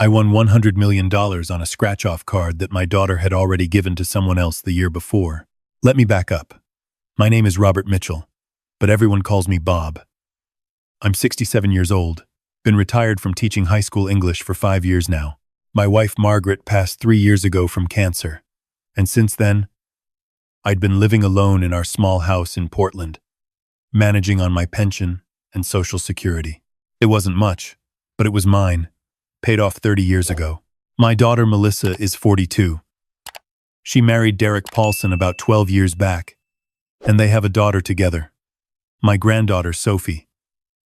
I won $100 million on a scratch-off card that my daughter had already given to someone else the year before. Let me back up. My name is Robert Mitchell, but everyone calls me Bob. I'm 67 years old, been retired from teaching high school English for 5 years now. My wife Margaret passed 3 years ago from cancer, and since then, I'd been living alone in our small house in Portland, managing on my pension and Social Security. It wasn't much, but it was mine, paid off 30 years ago. My daughter Melissa is 42. She married Derek Paulson about 12 years back, and they have a daughter together. My granddaughter Sophie,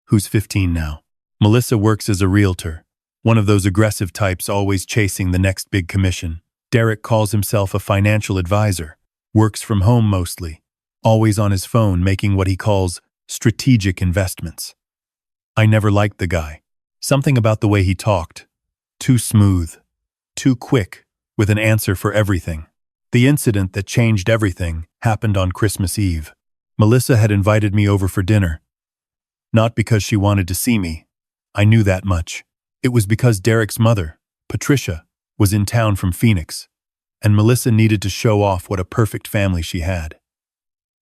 who's 15 now. Melissa works as a realtor, one of those aggressive types always chasing the next big commission. Derek calls himself a financial advisor, works from home mostly, always on his phone making what he calls strategic investments. I never liked the guy. Something about the way he talked. Too smooth, too quick, with an answer for everything. The incident that changed everything happened on Christmas Eve. Melissa had invited me over for dinner. Not because she wanted to see me. I knew that much. It was because Derek's mother, Patricia, was in town from Phoenix, and Melissa needed to show off what a perfect family she had.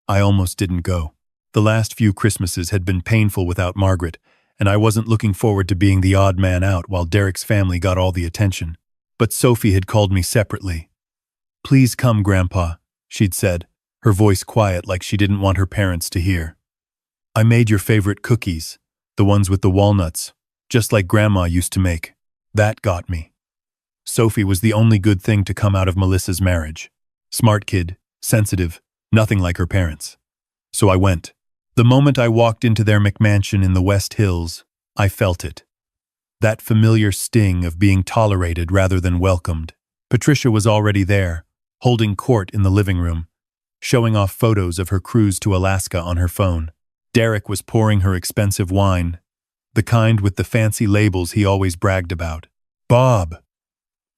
I almost didn't go. The last few Christmases had been painful without Margaret, and I wasn't looking forward to being the odd man out while Derek's family got all the attention. But Sophie had called me separately. "Please come, Grandpa," she'd said, her voice quiet like she didn't want her parents to hear. "I made your favorite cookies, the ones with the walnuts, just like Grandma used to make." That got me. Sophie was the only good thing to come out of Melissa's marriage. Smart kid, sensitive, nothing like her parents. So I went. The moment I walked into their McMansion in the West Hills, I felt it. That familiar sting of being tolerated rather than welcomed. Patricia was already there, holding court in the living room, showing off photos of her cruise to Alaska on her phone. Derek was pouring her expensive wine, the kind with the fancy labels he always bragged about. "Bob!"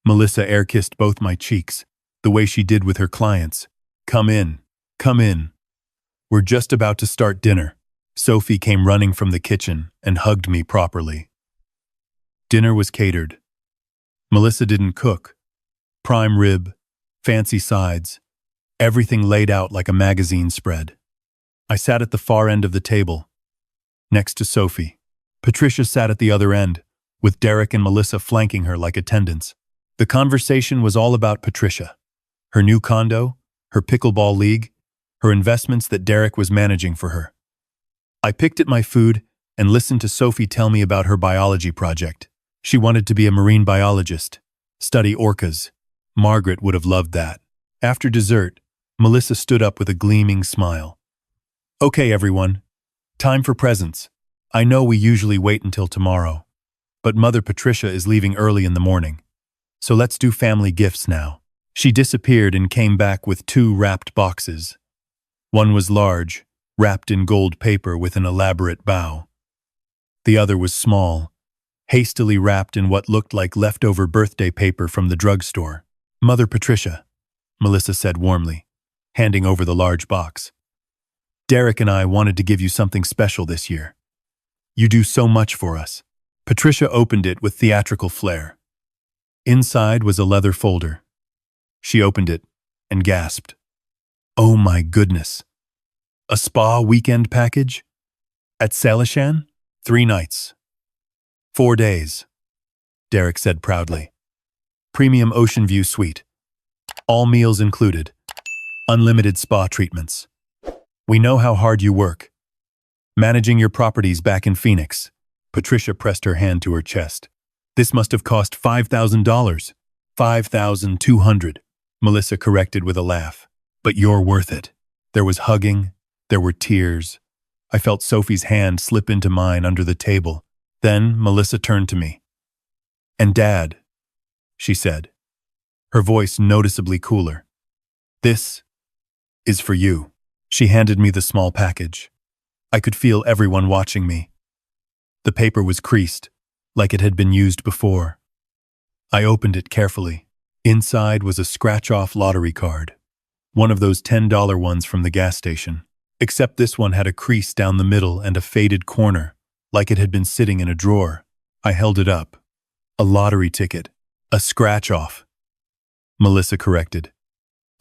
Melissa air-kissed both my cheeks, the way she did with her clients. "Come in, come in. We're just about to start dinner." Sophie came running from the kitchen and hugged me properly. Dinner was catered. Melissa didn't cook. Prime rib, fancy sides, everything laid out like a magazine spread. I sat at the far end of the table, next to Sophie. Patricia sat at the other end, with Derek and Melissa flanking her like attendants. The conversation was all about Patricia, her new condo, her pickleball league, her investments that Derek was managing for her. I picked at my food and listened to Sophie tell me about her biology project. She wanted to be a marine biologist, study orcas. Margaret would have loved that. After dessert, Melissa stood up with a gleaming smile. "Okay, everyone. Time for presents. I know we usually wait until tomorrow, but Mother Patricia is leaving early in the morning. So let's do family gifts now." She disappeared and came back with 2 wrapped boxes. One was large, wrapped in gold paper with an elaborate bow. The other was small, hastily wrapped in what looked like leftover birthday paper from the drugstore. "Mother Patricia," Melissa said warmly, handing over the large box. "Derek and I wanted to give you something special this year. You do so much for us." Patricia opened it with theatrical flair. Inside was a leather folder. She opened it and gasped. "Oh my goodness. A spa weekend package? At Salishan? 3 nights. 4 days," Derek said proudly. "Premium ocean view suite. All meals included. Unlimited spa treatments. We know how hard you work. Managing your properties back in Phoenix." Patricia pressed her hand to her chest. "This must have cost $5,000. $5,200, Melissa corrected with a laugh. "But you're worth it." There was hugging, there were tears. I felt Sophie's hand slip into mine under the table. Then Melissa turned to me. "And Dad," she said, her voice noticeably cooler. "This is for you." She handed me the small package. I could feel everyone watching me. The paper was creased, like it had been used before. I opened it carefully. Inside was a scratch-off lottery card. One of those $10 ones from the gas station. Except this one had a crease down the middle and a faded corner, like it had been sitting in a drawer. I held it up. A lottery ticket. A scratch-off. Melissa corrected.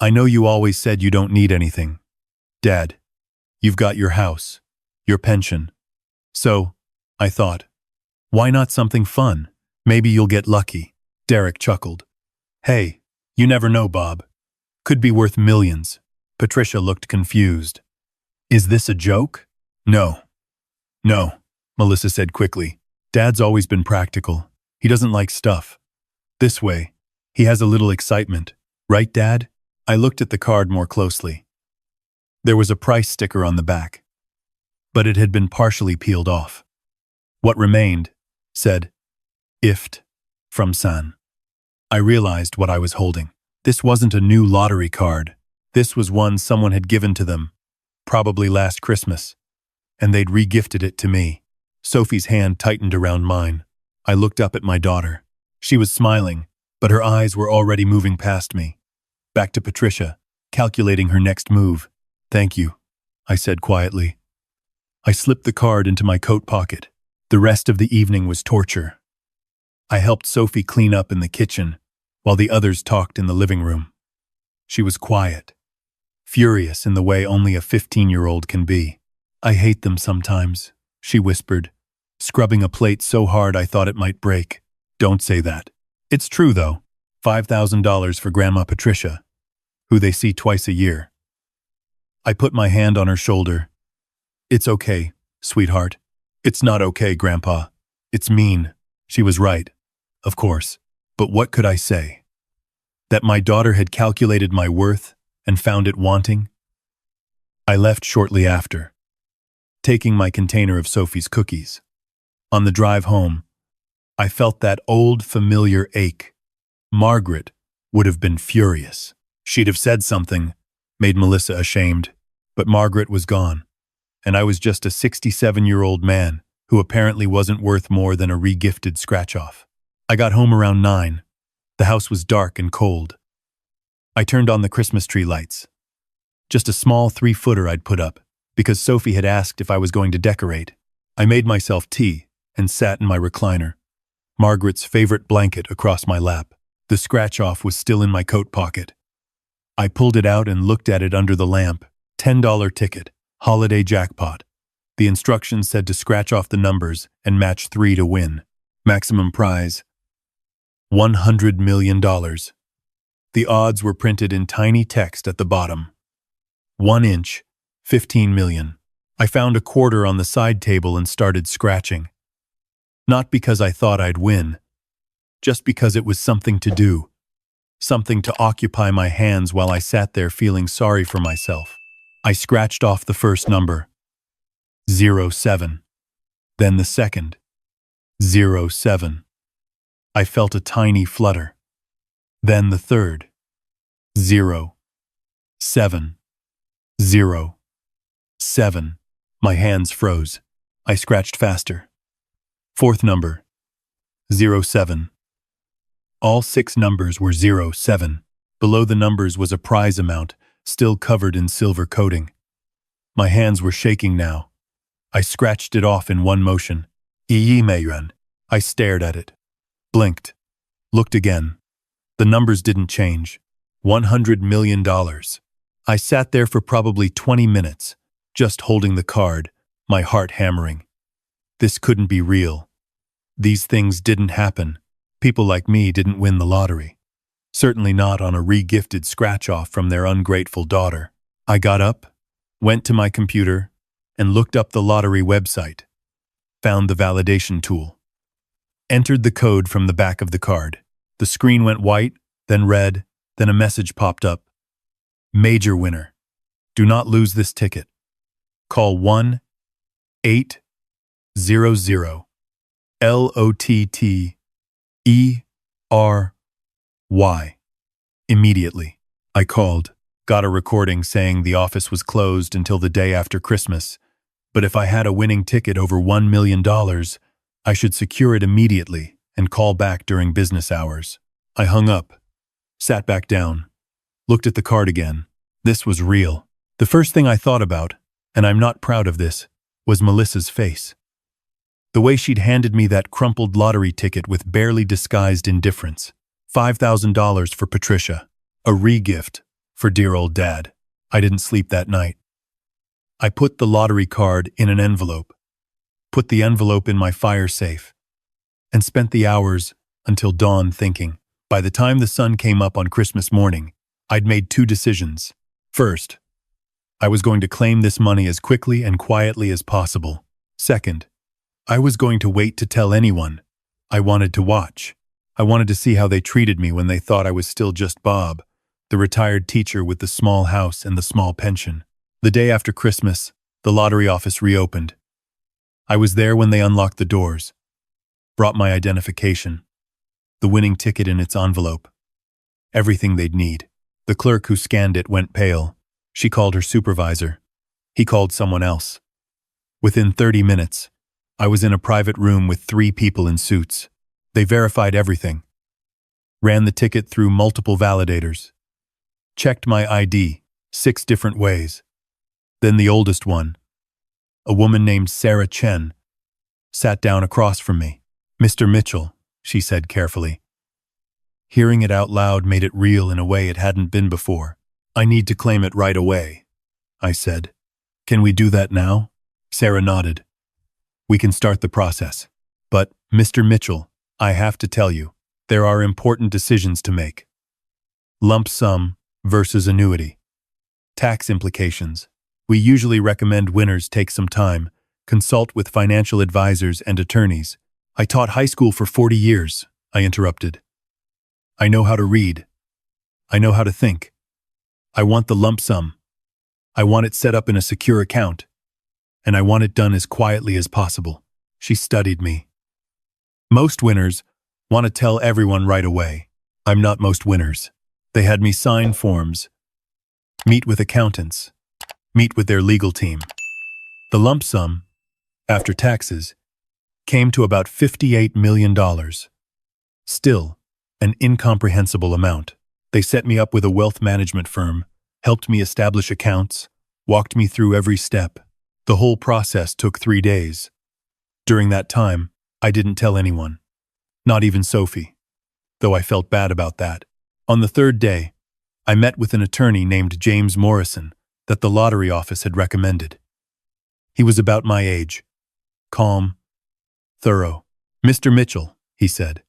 I know you always said you don't need anything. Dad, you've got your house, your pension. So, I thought, why not something fun? Maybe you'll get lucky. Derek chuckled. Hey, you never know, Bob. Could be worth millions. Patricia looked confused. Is this a joke? No. No, Melissa said quickly. Dad's always been practical. He doesn't like stuff. This way, he has a little excitement. Right, Dad? I looked at the card more closely. There was a price sticker on the back, but it had been partially peeled off. What remained said, "Ift, from San." I realized what I was holding. This wasn't a new lottery card. This was one someone had given to them, probably last Christmas, and they'd re-gifted it to me. Sophie's hand tightened around mine. I looked up at my daughter. She was smiling, but her eyes were already moving past me. Back to Patricia, calculating her next move. Thank you, I said quietly. I slipped the card into my coat pocket. The rest of the evening was torture. I helped Sophie clean up in the kitchen, while the others talked in the living room. She was quiet, furious in the way only a 15-year-old can be. I hate them sometimes, she whispered, scrubbing a plate so hard I thought it might break. Don't say that. It's true, though. $5,000 for Grandma Patricia, who they see twice a year. I put my hand on her shoulder. It's okay, sweetheart. It's not okay, Grandpa. It's mean. She was right, of course. But what could I say? That my daughter had calculated my worth and found it wanting? I left shortly after, taking my container of Sophie's cookies. On the drive home, I felt that old familiar ache. Margaret would have been furious. She'd have said something, made Melissa ashamed, but Margaret was gone, and I was just a 67-year-old man who apparently wasn't worth more than a re-gifted scratch-off. I got home around 9. The house was dark and cold. I turned on the Christmas tree lights. Just a small 3-footer I'd put up, because Sophie had asked if I was going to decorate. I made myself tea and sat in my recliner, Margaret's favorite blanket across my lap. The scratch-off was still in my coat pocket. I pulled it out and looked at it under the lamp. $10 ticket, holiday jackpot. The instructions said to scratch off the numbers and match 3 to win. Maximum prize, $100 million. The odds were printed in tiny text at the bottom. 1 inch, 15 million. I found a quarter on the side table and started scratching. Not because I thought I'd win, just because it was something to do, something to occupy my hands while I sat there feeling sorry for myself. I scratched off the first number, 07. Then the second, 07. I felt a tiny flutter. Then the third, 0, 7, 0, 7. My hands froze. I scratched faster. Fourth number, 07. All 6 numbers were 07. Below the numbers was a prize amount, still covered in silver coating. My hands were shaking now. I scratched it off in one motion. Mayran. I stared at it. Blinked. Looked again. The numbers didn't change. $100 million. I sat there for probably 20 minutes, just holding the card, my heart hammering. This couldn't be real. These things didn't happen. People like me didn't win the lottery. Certainly not on a re-gifted scratch-off from their ungrateful daughter. I got up, went to my computer, and looked up the lottery website. Found the validation tool. Entered the code from the back of the card. The screen went white, then red, then a message popped up. Major winner. Do not lose this ticket. Call 1-800-LOTTERY. Immediately. I called, got a recording saying the office was closed until the day after Christmas, but if I had a winning ticket over $1 million, I should secure it immediately and call back during business hours. I hung up, sat back down, looked at the card again. This was real. The first thing I thought about, and I'm not proud of this, was Melissa's face. The way she'd handed me that crumpled lottery ticket with barely disguised indifference. $5,000 for Patricia. A regift for dear old Dad. I didn't sleep that night. I put the lottery card in an envelope, put the envelope in my fire safe, and spent the hours until dawn thinking. By the time the sun came up on Christmas morning, I'd made two decisions. First, I was going to claim this money as quickly and quietly as possible. Second, I was going to wait to tell anyone. I wanted to watch. I wanted to see how they treated me when they thought I was still just Bob, the retired teacher with the small house and the small pension. The day after Christmas, the lottery office reopened. I was there when they unlocked the doors, brought my identification, the winning ticket in its envelope, everything they'd need. The clerk who scanned it went pale. She called her supervisor. He called someone else. Within 30 minutes, I was in a private room with 3 people in suits. They verified everything, ran the ticket through multiple validators, checked my ID 6 different ways. Then the oldest one, a woman named Sarah Chen, sat down across from me. "Mr. Mitchell," she said carefully. Hearing it out loud made it real in a way it hadn't been before. "I need to claim it right away," I said. "Can we do that now?" Sarah nodded. "We can start the process. But, Mr. Mitchell, I have to tell you, there are important decisions to make. Lump sum versus annuity. Tax implications. We usually recommend winners take some time, consult with financial advisors and attorneys." "I taught high school for 40 years, I interrupted. "I know how to read. I know how to think. I want the lump sum. I want it set up in a secure account. And I want it done as quietly as possible." She studied me. "Most winners want to tell everyone right away. I'm not most winners. They had me sign forms, meet with accountants, meet with their legal team. The lump sum, after taxes, came to about $58 million. Still, an incomprehensible amount. They set me up with a wealth management firm, helped me establish accounts, walked me through every step. The whole process took 3 days. During that time, I didn't tell anyone. Not even Sophie. Though I felt bad about that. On the 3rd day, I met with an attorney named James Morrison that the lottery office had recommended. He was about my age. Calm. Thorough. "Mr. Mitchell," he said,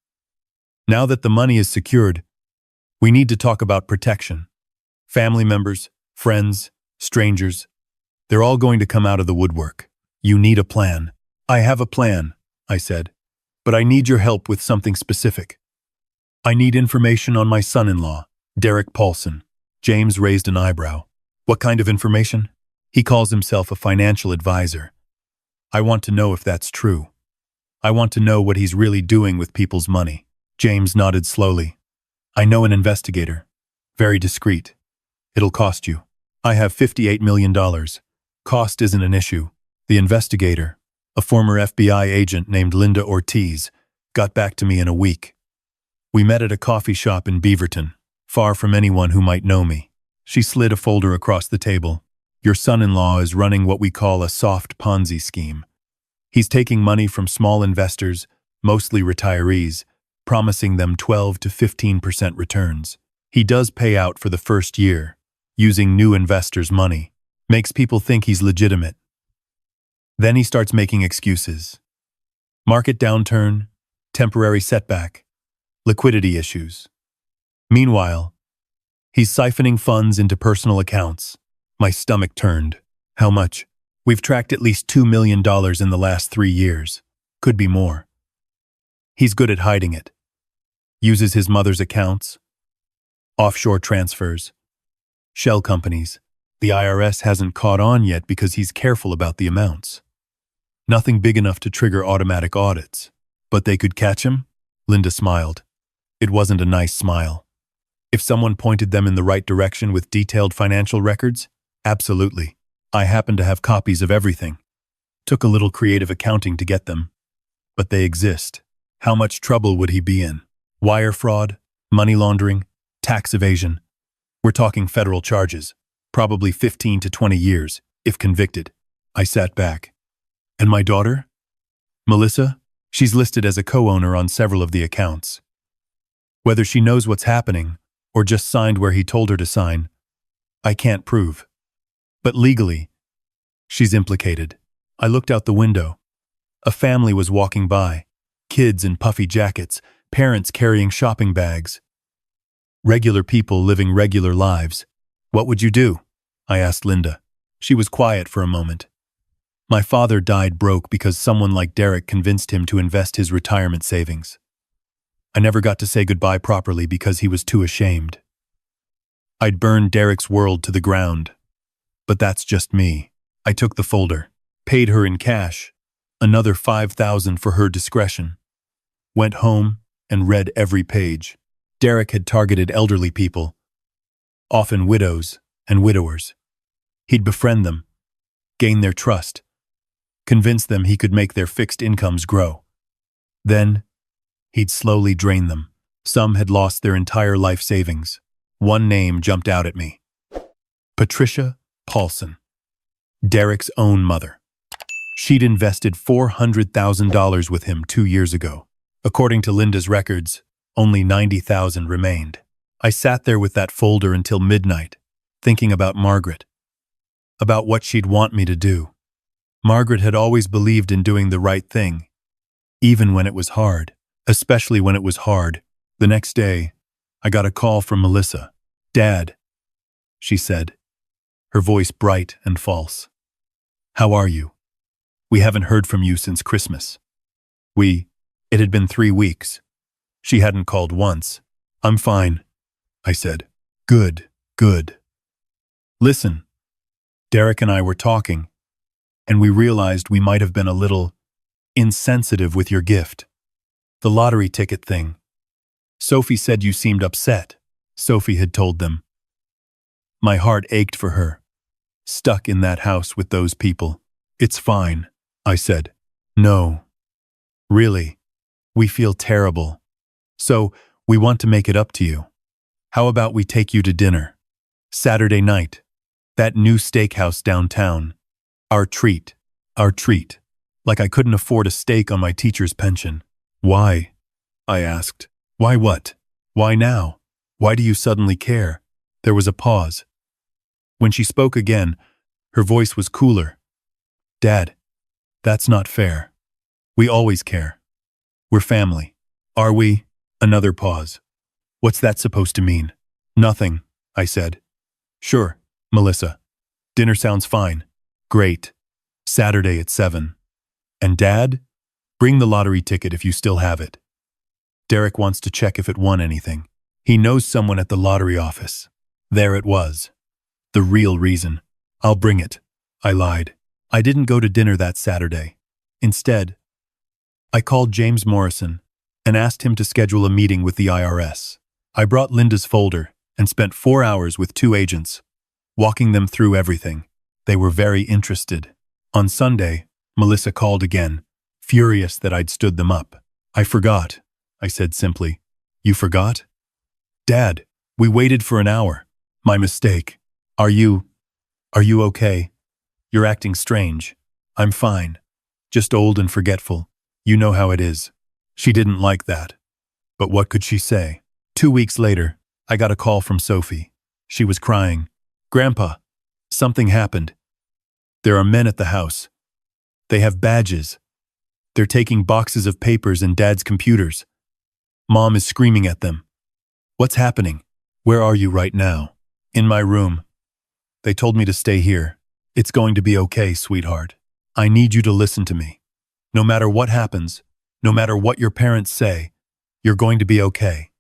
"now that the money is secured, we need to talk about protection. Family members, friends, strangers, they're all going to come out of the woodwork. You need a plan." "I have a plan," I said, "but I need your help with something specific. I need information on my son-in-law, Derek Paulson." James raised an eyebrow. "What kind of information?" "He calls himself a financial advisor. I want to know if that's true. I want to know what he's really doing with people's money." James nodded slowly. "I know an investigator. Very discreet. It'll cost you. I have $58 million. Cost isn't an issue." The investigator, a former FBI agent named Linda Ortiz, got back to me in a week. We met at a coffee shop in Beaverton, far from anyone who might know me. She slid a folder across the table. "Your son-in-law is running what we call a soft Ponzi scheme. He's taking money from small investors, mostly retirees, promising them 12 to 15% returns. He does pay out for the first year, using new investors' money. Makes people think he's legitimate. Then he starts making excuses. Market downturn, temporary setback, liquidity issues. Meanwhile, he's siphoning funds into personal accounts." My stomach turned. "How much?" "We've tracked at least $2 million in the last 3 years. Could be more. He's good at hiding it. Uses his mother's accounts, offshore transfers, shell companies. The IRS hasn't caught on yet because he's careful about the amounts. Nothing big enough to trigger automatic audits. But they could catch him?" Linda smiled. It wasn't a nice smile. "If someone pointed them in the right direction with detailed financial records? Absolutely. I happen to have copies of everything. Took a little creative accounting to get them. But they exist. How much trouble would he be in? Wire fraud, money laundering, tax evasion. We're talking federal charges. Probably 15 to 20 years, if convicted." I sat back. "And my daughter?" Melissa? She's listed as a co-owner on several of the accounts. Whether she knows what's happening, or just signed where he told her to sign, I can't prove. But legally, she's implicated. I looked out the window. A family was walking by, kids in puffy jackets, parents carrying shopping bags. Regular people living regular lives. What would you do? I asked Linda. She was quiet for a moment. My father died broke because someone like Derek convinced him to invest his retirement savings. I never got to say goodbye properly because he was too ashamed. I'd burn Derek's world to the ground. But that's just me. I took the folder, paid her in cash, another $5,000 for her discretion. Went home and read every page. Derek had targeted elderly people, often widows and widowers. He'd befriend them, gain their trust, convince them he could make their fixed incomes grow. Then, he'd slowly drain them. Some had lost their entire life savings. One name jumped out at me. Patricia Paulson, Derek's own mother. She'd invested $400,000 with him 2 years ago. According to Linda's records, only $90,000 remained. I sat there with that folder until midnight, thinking about Margaret, about what she'd want me to do. Margaret had always believed in doing the right thing, even when it was hard, especially when it was hard. The next day, I got a call from Melissa. "Dad," she said, her voice bright and false. "How are you? We haven't heard from you since Christmas." It had been 3 weeks. She hadn't called once. "I'm fine," I said. Good. "Listen, Derek and I were talking, and we realized we might have been a little insensitive with your gift. The lottery ticket thing. Sophie said you seemed upset," Sophie had told them. My heart ached for her, stuck in that house with those people. "It's fine," I said. "No. Really, we feel terrible. So, we want to make it up to you. How about we take you to dinner? Saturday night. That new steakhouse downtown. Our treat. Like I couldn't afford a steak on my teacher's pension." "Why?" I asked. "Why what? Why now? Why do you suddenly care?" There was a pause. When she spoke again, her voice was cooler. "Dad, that's not fair. We always care. We're family." "Are we?" Another pause. "What's that supposed to mean?" "Nothing," I said. "Sure, Melissa. Dinner sounds fine. Great. Saturday at 7. And Dad, bring the lottery ticket if you still have it. Derek wants to check if it won anything. He knows someone at the lottery office." There it was. The real reason. "I'll bring it," I lied. I didn't go to dinner that Saturday. Instead, I called James Morrison and asked him to schedule a meeting with the IRS. I brought Linda's folder and spent 4 hours with 2 agents, walking them through everything. They were very interested. On Sunday, Melissa called again, furious that I'd stood them up. "I forgot," I said simply. "You forgot?" "Dad, we waited for an hour. My mistake. Are you okay? You're acting strange." "I'm fine. Just old and forgetful. You know how it is." She didn't like that. But what could she say? 2 weeks later, I got a call from Sophie. She was crying. "Grandpa, something happened. There are men at the house. They have badges. They're taking boxes of papers and Dad's computers. Mom is screaming at them." "What's happening? Where are you right now?" "In my room. They told me to stay here. It's going to be okay, sweetheart. I need you to listen to me. No matter what happens, no matter what your parents say, you're going to be okay.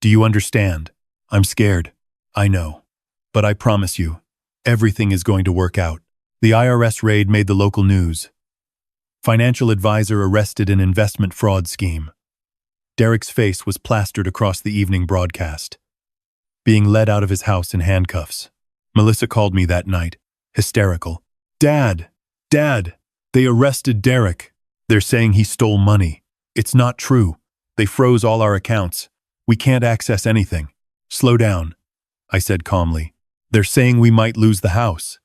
Do you understand? I'm scared. I know. But I promise you, everything is going to work out." The IRS raid made the local news. Financial advisor arrested in investment fraud scheme. Derek's face was plastered across the evening broadcast, being led out of his house in handcuffs. Melissa called me that night, hysterical. Dad, they arrested Derek. They're saying he stole money. It's not true. They froze all our accounts. We can't access anything." "Slow down," I said calmly. "They're saying we might lose the house.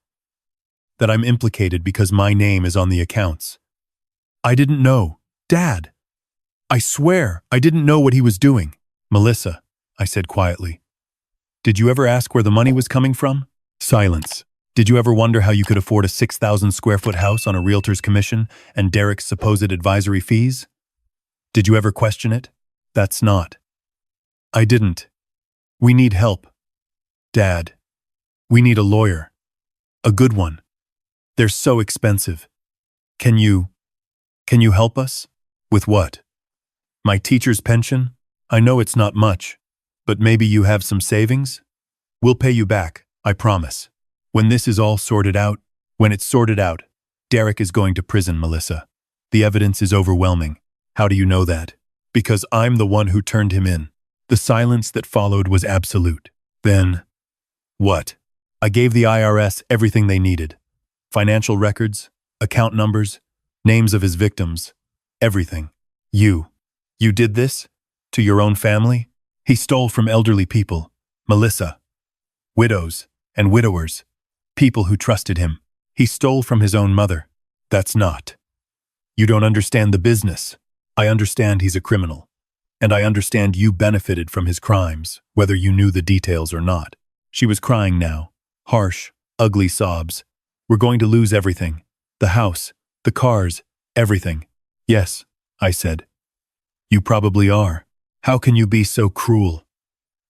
That I'm implicated because my name is on the accounts." "I didn't know," Dad, I swear I didn't know what he was doing. Melissa, I said quietly. Did you ever ask where the money was coming from? Silence. Did you ever wonder how you could afford a 6,000 square foot house on a realtor's commission and Derek's supposed advisory fees? Did you ever question it? That's not. I didn't. We need help. Dad. We need a lawyer. A good one. They're so expensive. Can you help us? With what? My teacher's pension? I know it's not much, but maybe you have some savings? We'll pay you back, I promise. When this is all sorted out, when it's sorted out, Derek is going to prison, Melissa. The evidence is overwhelming. How do you know that? Because I'm the one who turned him in. The silence that followed was absolute. Then, what? I gave the IRS everything they needed. Financial records, account numbers, names of his victims, everything. You did this? To your own family? He stole from elderly people, Melissa. Widows and widowers, people who trusted him. He stole from his own mother. That's not. You don't understand the business. I understand he's a criminal. And I understand you benefited from his crimes, whether you knew the details or not. She was crying now. Harsh, ugly sobs. We're going to lose everything. The house, the cars, everything. Yes, I said. You probably are. How can you be so cruel?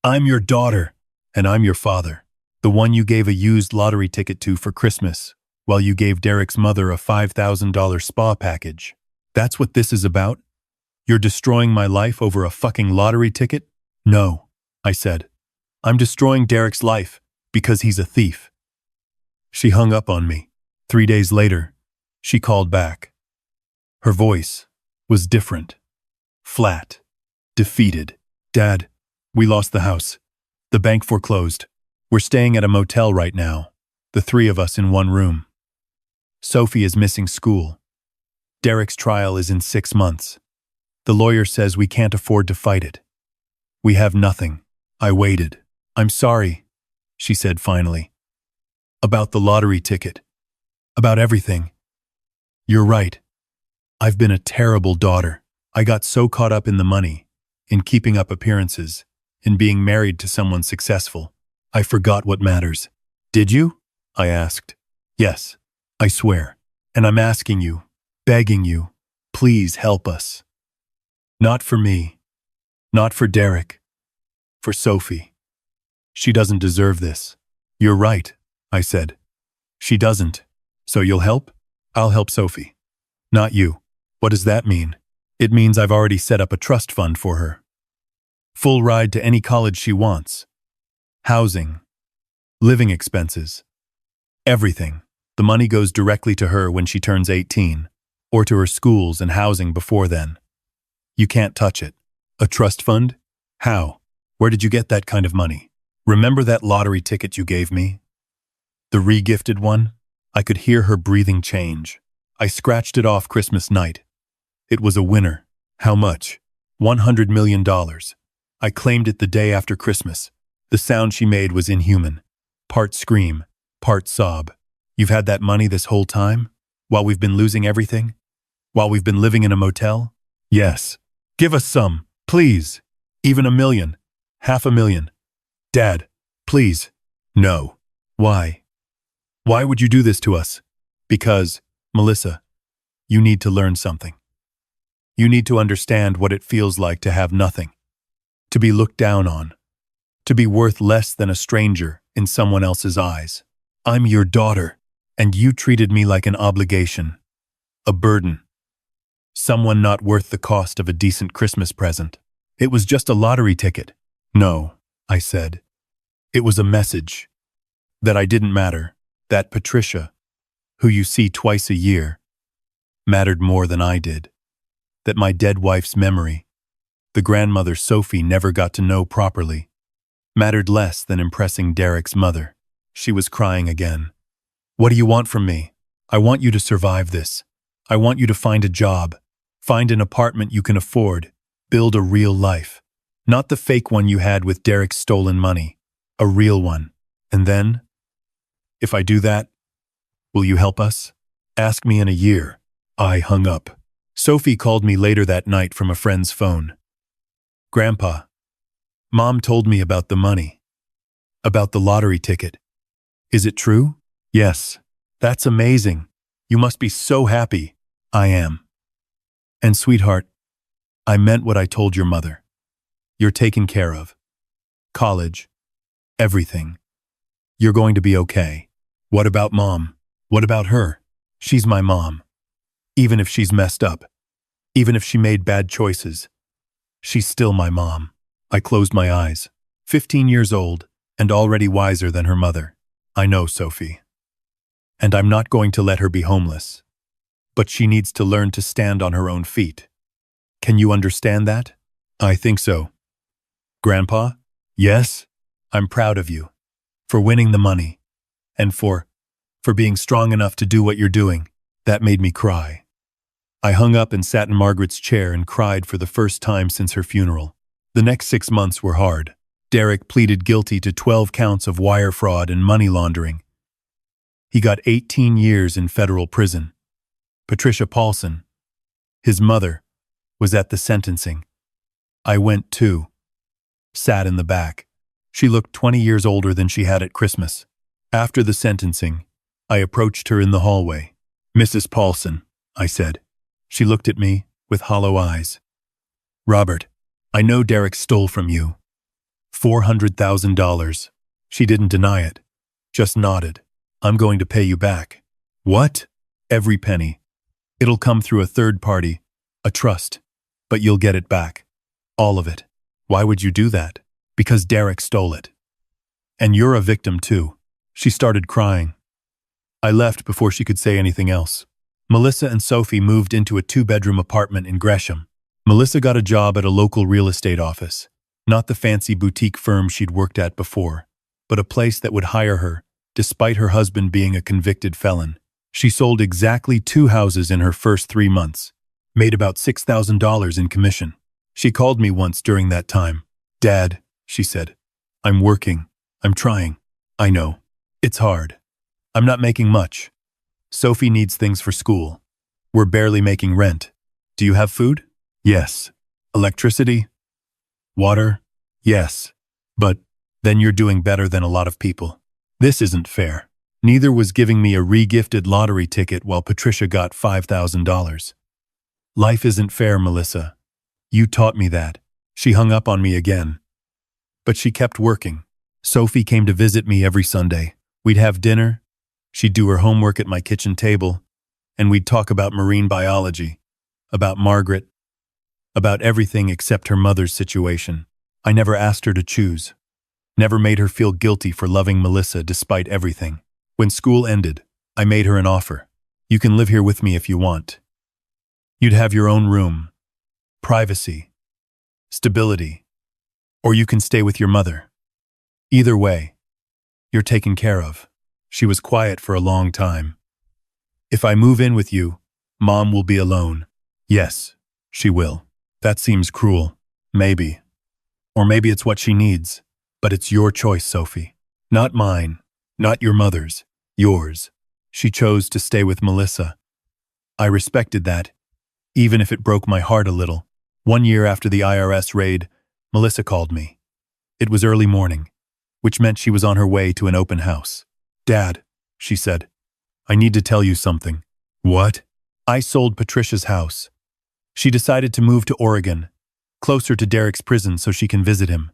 I'm your daughter, and I'm your father. The one you gave a used lottery ticket to for Christmas, while you gave Derek's mother a $5,000 spa package. That's what this is about? You're destroying my life over a fucking lottery ticket? No, I said. I'm destroying Derek's life because he's a thief. She hung up on me. 3 days later, she called back. Her voice was different. Flat. Defeated. Dad, we lost the house. The bank foreclosed. We're staying at a motel right now. The three of us in one room. Sophie is missing school. Derek's trial is in 6 months. The lawyer says we can't afford to fight it. We have nothing. I waited. I'm sorry, she said finally. About the lottery ticket. About everything. You're right. I've been a terrible daughter. I got so caught up in the money, in keeping up appearances, in being married to someone successful. I forgot what matters. Did you? I asked. Yes, I swear. And I'm asking you, begging you, please help us. Not for me. Not for Derek. For Sophie. She doesn't deserve this. You're right, I said. She doesn't. So you'll help? I'll help Sophie. Not you. What does that mean? It means I've already set up a trust fund for her. Full ride to any college she wants. Housing. Living expenses. Everything. The money goes directly to her when she turns 18, or to her schools and housing before then. You can't touch it. A trust fund? How? Where did you get that kind of money? Remember that lottery ticket you gave me? The regifted one? I could hear her breathing change. I scratched it off Christmas night. It was a winner. How much? $100 million. I claimed it the day after Christmas. The sound she made was inhuman. Part scream, part sob. You've had that money this whole time? While we've been losing everything? While we've been living in a motel? Yes. Give us some, please. Even $1 million. $500,000. Dad, please. No. Why? Why would you do this to us? Because, Melissa, you need to learn something. You need to understand what it feels like to have nothing. To be looked down on. To be worth less than a stranger in someone else's eyes. I'm your daughter, and you treated me like an obligation. A burden. Someone not worth the cost of a decent Christmas present. It was just a lottery ticket. No, I said. It was a message. That I didn't matter. That Patricia, who you see twice a year, mattered more than I did. That my dead wife's memory, the grandmother Sophie never got to know properly, mattered less than impressing Derek's mother. She was crying again. What do you want from me? I want you to survive this. I want you to find a job, find an apartment you can afford, build a real life. Not the fake one you had with Derek's stolen money, a real one. And then, if I do that, will you help us? Ask me in a year. I hung up. Sophie called me later that night from a friend's phone. Grandpa, Mom told me about the money. About the lottery ticket. Is it true? Yes. That's amazing. You must be so happy. I am. And sweetheart, I meant what I told your mother. You're taken care of. College. Everything. You're going to be okay. What about Mom? What about her? She's my mom. Even if she's messed up. Even if she made bad choices. She's still my mom. I closed my eyes. 15 years old, and already wiser than her mother. I know, Sophie. And I'm not going to let her be homeless. But she needs to learn to stand on her own feet. Can you understand that? I think so. Grandpa? Yes? I'm proud of you. For winning the money. And for being strong enough to do what you're doing. That made me cry. I hung up and sat in Margaret's chair and cried for the first time since her funeral. The next 6 months were hard. Derek pleaded guilty to 12 counts of wire fraud and money laundering. He got 18 years in federal prison. Patricia Paulson, his mother, was at the sentencing. I went too. Sat in the back. She looked 20 years older than she had at Christmas. After the sentencing, I approached her in the hallway. Mrs. Paulson, I said. She looked at me with hollow eyes. Robert, I know Derek stole from you. $400,000. She didn't deny it, just nodded. I'm going to pay you back. What? Every penny. It'll come through a third party, a trust, but you'll get it back. All of it. Why would you do that? Because Derek stole it. And you're a victim too. She started crying. I left before she could say anything else. Melissa and Sophie moved into a 2-bedroom apartment in Gresham. Melissa got a job at a local real estate office, not the fancy boutique firm she'd worked at before, but a place that would hire her, despite her husband being a convicted felon. She sold exactly 2 houses in her first 3 months, made about $6,000 in commission. She called me once during that time. Dad, she said, I'm working. I'm trying. I know. It's hard. I'm not making much. Sophie needs things for school. We're barely making rent. Do you have food? Yes. Electricity? Water? Yes. But then you're doing better than a lot of people. This isn't fair. Neither was giving me a regifted lottery ticket while Patricia got $5,000. Life isn't fair, Melissa. You taught me that. She hung up on me again. But she kept working. Sophie came to visit me every Sunday. We'd have dinner. She'd do her homework at my kitchen table, and we'd talk about marine biology, about Margaret, about everything except her mother's situation. I never asked her to choose, never made her feel guilty for loving Melissa despite everything. When school ended, I made her an offer. You can live here with me if you want. You'd have your own room, privacy, stability, or you can stay with your mother. Either way, you're taken care of. She was quiet for a long time. If I move in with you, Mom will be alone. Yes, she will. That seems cruel. Maybe. Or maybe it's what she needs. But it's your choice, Sophie. Not mine. Not your mother's. Yours. She chose to stay with Melissa. I respected that, even if it broke my heart a little. 1 year after the IRS raid, Melissa called me. It was early morning, which meant she was on her way to an open house. Dad, she said, I need to tell you something. What? I sold Patricia's house. She decided to move to Oregon, closer to Derek's prison so she can visit him.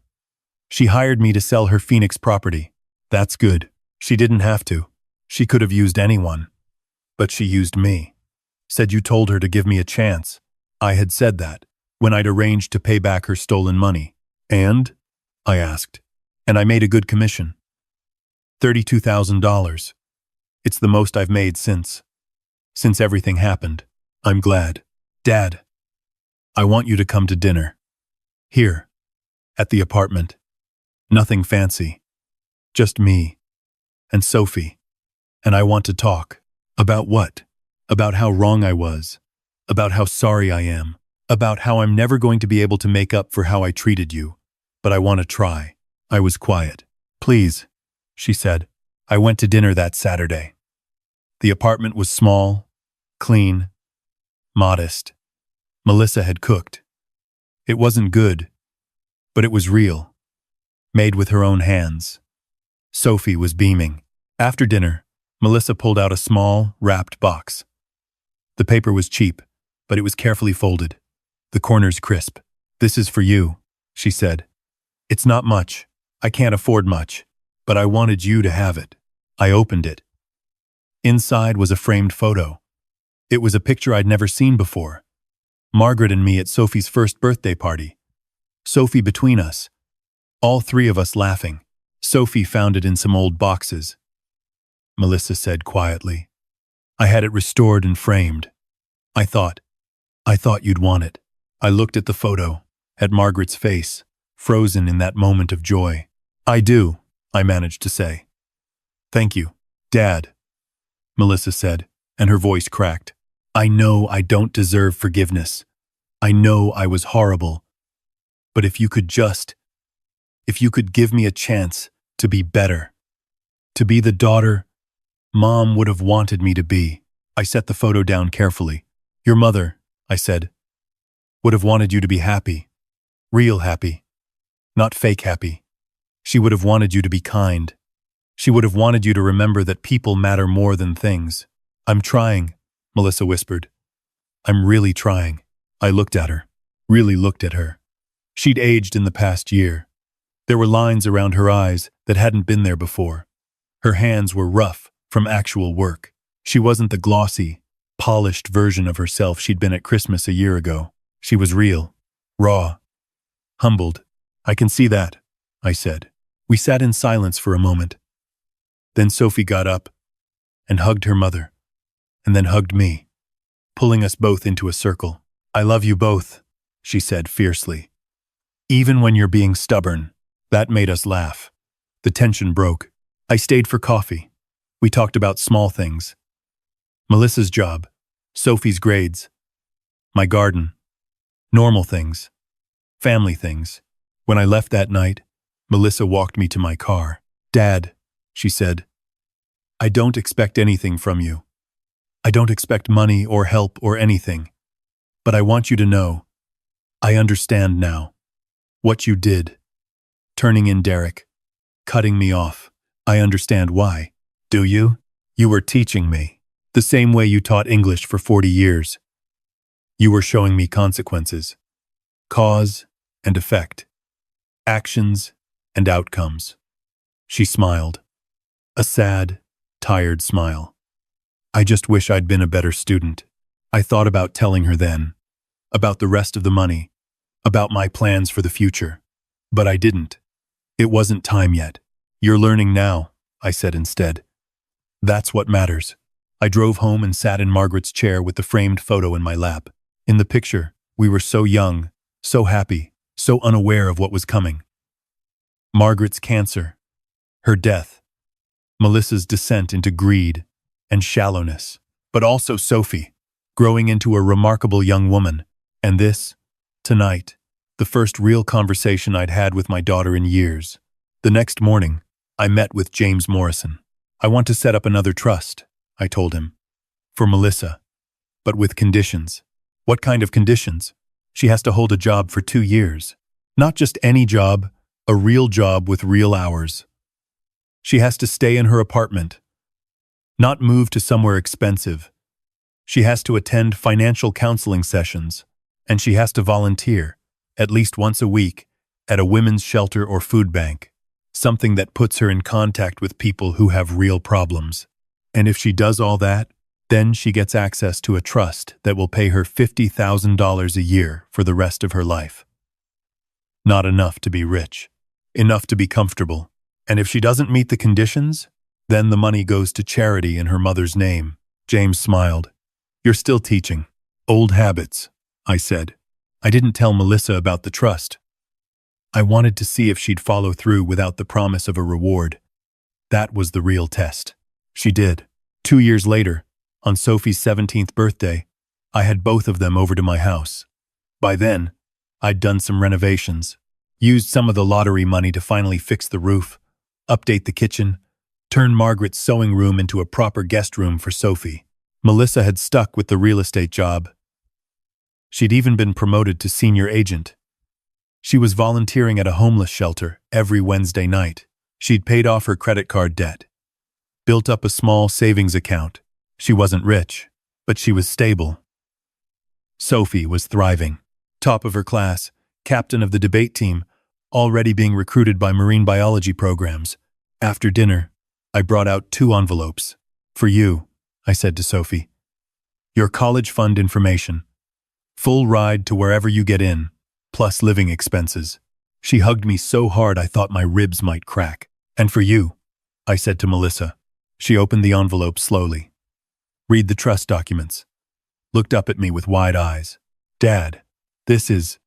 She hired me to sell her Phoenix property. That's good. She didn't have to. She could have used anyone. But she used me. Said you told her to give me a chance. I had said that, when I'd arranged to pay back her stolen money. And? I asked. And I made a good commission. $32,000. It's the most I've made since everything happened. I'm glad. Dad, I want you to come to dinner. Here, at the apartment. Nothing fancy. Just me and Sophie. And I want to talk. About what? About how wrong I was. About how sorry I am. About how I'm never going to be able to make up for how I treated you. But I want to try. I was quiet. Please, she said. I went to dinner that Saturday. The apartment was small, clean, modest. Melissa had cooked. It wasn't good, but it was real, made with her own hands. Sophie was beaming. After dinner, Melissa pulled out a small, wrapped box. The paper was cheap, but it was carefully folded, the corners crisp. "This is for you," she said. "It's not much. I can't afford much, but I wanted you to have it." I opened it. Inside was a framed photo. It was a picture I'd never seen before. Margaret and me at Sophie's first birthday party. Sophie between us. All three of us laughing. Sophie found it in some old boxes. Melissa said quietly. "I had it restored and framed. I thought you'd want it." I looked at the photo, at Margaret's face, frozen in that moment of joy. "I do," I managed to say. "Thank you, Dad," Melissa said, and her voice cracked. "I know I don't deserve forgiveness. I know I was horrible. But if you could give me a chance to be better, to be the daughter Mom would have wanted me to be." I set the photo down carefully. "Your mother," I said, "would have wanted you to be happy. Real happy. Not fake happy. She would have wanted you to be kind. She would have wanted you to remember that people matter more than things." "I'm trying," Melissa whispered. "I'm really trying." I looked at her. Really looked at her. She'd aged in the past year. There were lines around her eyes that hadn't been there before. Her hands were rough from actual work. She wasn't the glossy, polished version of herself she'd been at Christmas a year ago. She was real, raw, humbled. "I can see that," I said. We sat in silence for a moment. Then Sophie got up and hugged her mother, and then hugged me, pulling us both into a circle. "I love you both," she said fiercely. "Even when you're being stubborn." That made us laugh. The tension broke. I stayed for coffee. We talked about small things. Melissa's job, Sophie's grades, my garden, normal things, family things. When I left that night, Melissa walked me to my car. "Dad," she said, "I don't expect anything from you. I don't expect money or help or anything. But I want you to know, I understand now. What you did. Turning in Derek. Cutting me off. I understand why. Do you? You were teaching me. The same way you taught English for 40 years. You were showing me consequences. Cause and effect. Actions and outcomes." She smiled. A sad, tired smile. I just wish I'd been a better student. I thought about telling her then, about the rest of the money, about my plans for the future. But I didn't. It wasn't time yet. "You're learning now," I said instead. "That's what matters." I drove home and sat in Margaret's chair with the framed photo in my lap. In the picture, we were so young, so happy, so unaware of what was coming. Margaret's cancer, her death, Melissa's descent into greed and shallowness, but also Sophie, growing into a remarkable young woman. And this, tonight, the first real conversation I'd had with my daughter in years. The next morning, I met with James Morrison. "I want to set up another trust," I told him. "For Melissa, but with conditions." "What kind of conditions?" "She has to hold a job for 2 years. Not just any job, a real job with real hours. She has to stay in her apartment, not move to somewhere expensive. She has to attend financial counseling sessions, and she has to volunteer, at least once a week, at a women's shelter or food bank. Something that puts her in contact with people who have real problems. And if she does all that, then she gets access to a trust that will pay her $50,000 a year for the rest of her life. Not enough to be rich. Enough to be comfortable. And if she doesn't meet the conditions, then the money goes to charity in her mother's name." James smiled. "You're still teaching. Old habits," I said. I didn't tell Melissa about the trust. I wanted to see if she'd follow through without the promise of a reward. That was the real test. She did. 2 years later, on Sophie's 17th birthday, I had both of them over to my house. By then, I'd done some renovations, used some of the lottery money to finally fix the roof, update the kitchen, turn Margaret's sewing room into a proper guest room for Sophie. Melissa had stuck with the real estate job. She'd even been promoted to senior agent. She was volunteering at a homeless shelter every Wednesday night. She'd paid off her credit card debt, built up a small savings account. She wasn't rich, but she was stable. Sophie was thriving. Top of her class, captain of the debate team, already being recruited by marine biology programs. After dinner, I brought out 2 envelopes. For you, I said to Sophie. Your college fund information. Full ride to wherever you get in, plus living expenses. She hugged me so hard I thought my ribs might crack. And for you, I said to Melissa. She opened the envelope slowly. Read the trust documents. Looked up at me with wide eyes. Dad, this is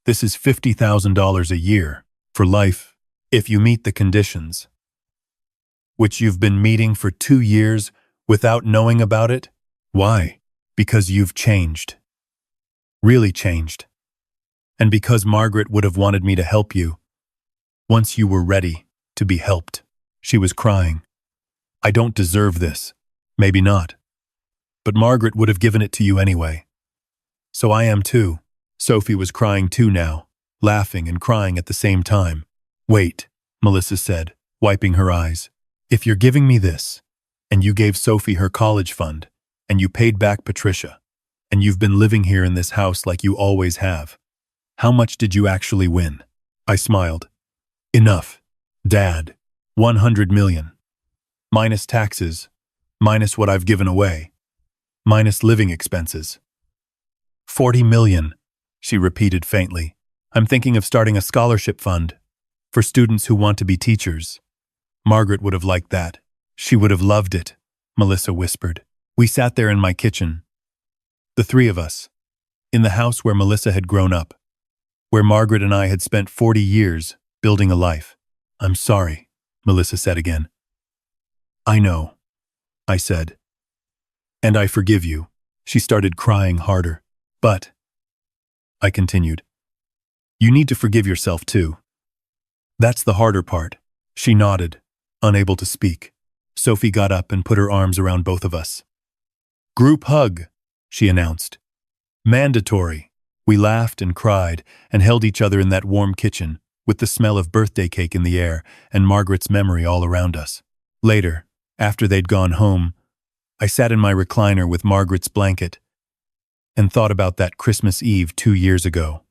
$50,000 a year for life if you meet the conditions, which you've been meeting for 2 years without knowing about it. Why? Because you've changed. Really changed. And because Margaret would have wanted me to help you once you were ready to be helped. She was crying. I don't deserve this. Maybe not. But Margaret would have given it to you anyway. So I am too. Sophie was crying too now, laughing and crying at the same time. Wait, Melissa said, wiping her eyes. If you're giving me this, and you gave Sophie her college fund, and you paid back Patricia, and you've been living here in this house like you always have, how much did you actually win? I smiled. Enough. Dad. 100 million. Minus taxes. Minus what I've given away. Minus living expenses. 40 million, she repeated faintly. I'm thinking of starting a scholarship fund for students who want to be teachers. Margaret would have liked that. She would have loved it, Melissa whispered. We sat there in my kitchen, the 3 of us, in the house where Melissa had grown up, where Margaret and I had spent 40 years building a life. I'm sorry, Melissa said again. I know, I said. And I forgive you. She started crying harder. But, I continued, you need to forgive yourself too. That's the harder part. She nodded, unable to speak. Sophie got up and put her arms around both of us. Group hug, she announced. Mandatory. We laughed and cried and held each other in that warm kitchen, with the smell of birthday cake in the air and Margaret's memory all around us. Later, after they'd gone home, I sat in my recliner with Margaret's blanket and thought about that Christmas Eve 2 years ago.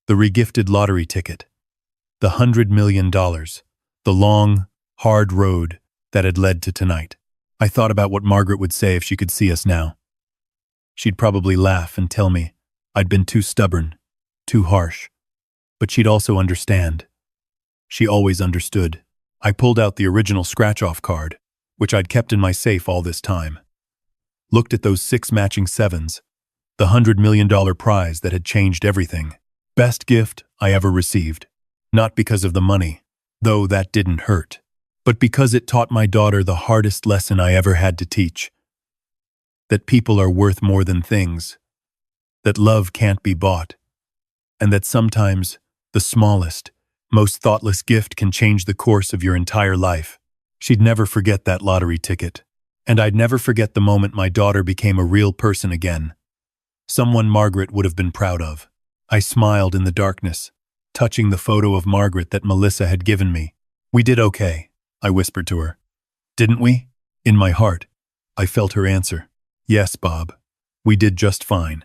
The regifted lottery ticket. The $100 million. The long, hard road that had led to tonight. I thought about what Margaret would say if she could see us now. She'd probably laugh and tell me I'd been too stubborn, too harsh. But she'd also understand. She always understood. I pulled out the original scratch-off card, which I'd kept in my safe all this time. Looked at those 6 matching 7s, the $100 million prize that had changed everything. Best gift I ever received. Not because of the money, though that didn't hurt, but because it taught my daughter the hardest lesson I ever had to teach. That people are worth more than things. That love can't be bought. And that sometimes the smallest, most thoughtless gift can change the course of your entire life. She'd never forget that lottery ticket. And I'd never forget the moment my daughter became a real person again. Someone Margaret would have been proud of. I smiled in the darkness, touching the photo of Margaret that Melissa had given me. We did okay, I whispered to her. Didn't we? In my heart, I felt her answer. Yes, Bob. We did just fine.